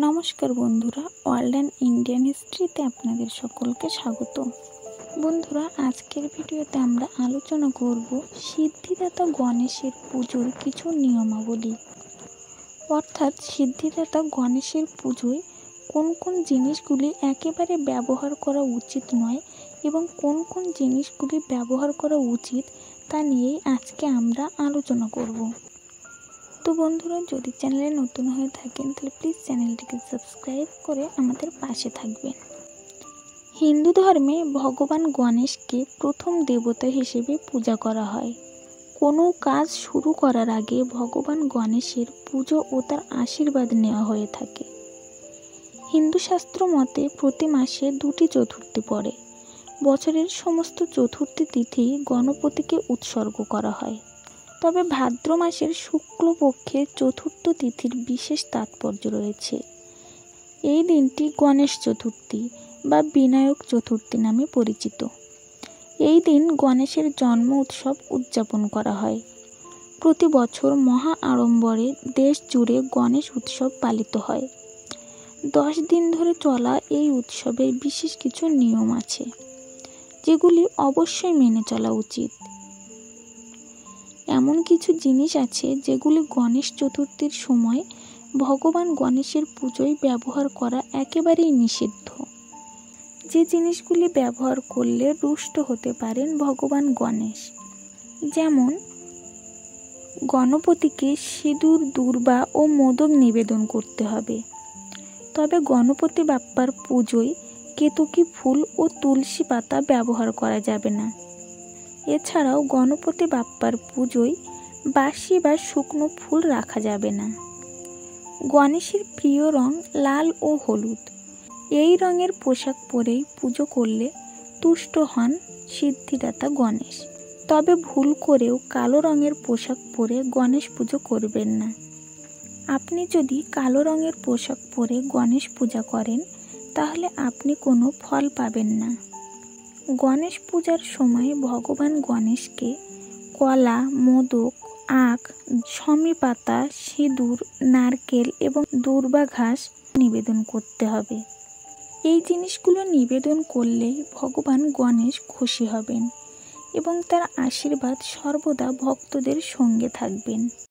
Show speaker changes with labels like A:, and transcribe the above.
A: নমস্কার বন্ধুরা, world and Indian হিস্ট্রিতে আপনাদের সকলকে স্বাগত। বন্ধুরা, আজকের ভিডিওতে আমরা আলোচনা করব সিদ্ধিদাতা গণেশের পুজোর কিছু নিয়মাবলী, অর্থাৎ সিদ্ধিদাতা গণেশের পুজোয় কোন কোন জিনিসগুলি একেবারে ব্যবহার করা উচিত নয় এবং কোন কোন জিনিসগুলি ব্যবহার করা উচিত তা নিয়েই আজকে আমরা আলোচনা করব। তো বন্ধুরা, যদি চ্যানেলে নতুন হয়ে থাকেন তাহলে প্লিজ চ্যানেলটিকে সাবস্ক্রাইব করে আমাদের পাশে থাকবেন। হিন্দু ধর্মে ভগবান গণেশকে প্রথম দেবতা হিসেবে পূজা করা হয়। কোনো কাজ শুরু করার আগে ভগবান গণেশের পুজো ও তার আশীর্বাদ নেওয়া হয়ে থাকে। হিন্দু শাস্ত্র মতে প্রতি মাসে 2টি চতুর্থী পড়ে। বছরের সমস্ত চতুর্থী তিথি গণপতিকে উৎসর্গ করা হয়, তবে ভাদ্র মাসের শুক্লপক্ষের চতুর্থ তিথির বিশেষ তাৎপর্য রয়েছে। এই দিনটি গণেশ চতুর্থী বা বিনায়ক চতুর্থী নামে পরিচিত। এই দিন গণেশের জন্ম উৎসব উদযাপন করা হয়। প্রতি বছর মহা আড়ম্বরে দেশ জুড়ে গণেশ উৎসব পালিত হয়। 10 দিন ধরে চলা এই উৎসবের বিশেষ কিছু নিয়ম আছে, যেগুলি অবশ্যই মেনে চলা উচিত। এমন কিছু জিনিস আছে যেগুলি গণেশ চতুর্থীর সময় ভগবান গণেশের পুজোয় ব্যবহার করা একেবারেই নিষিদ্ধ। যে জিনিসগুলি ব্যবহার করলে রুষ্ট হতে পারেন ভগবান গণেশ, যেমন গণপতিকে সিঁদুর, দূর্বা ও মোদক নিবেদন করতে হবে। তবে গণপতি বাপ্পার পুজোয় কেতকী ফুল ও তুলসী পাতা ব্যবহার করা যাবে না। এছাড়াও গণপতি বাপ্পার পুজোয় বাসি বা শুকনো ফুল রাখা যাবে না। গণেশের প্রিয় রং লাল ও হলুদ। এই রঙের পোশাক পরেই পুজো করলে তুষ্ট হন সিদ্ধিদাতা গণেশ। তবে ভুল করেও কালো রঙের পোশাক পরে গণেশ পুজো করবেন না। আপনি যদি কালো রঙের পোশাক পরে গণেশ পূজা করেন তাহলে আপনি কোনো ফল পাবেন না। গণেশ পূজার সময় ভগবান গণেশকে কলা, মোদক, আখ, শমী পাতা, সিঁদুর, নারকেল এবং দূর্বা ঘাস নিবেদন করতে হবে। এই জিনিসগুলো নিবেদন করলেই ভগবান গণেশ খুশি হবেন এবং তার আশীর্বাদ সর্বদা ভক্তদের সঙ্গে থাকবেন।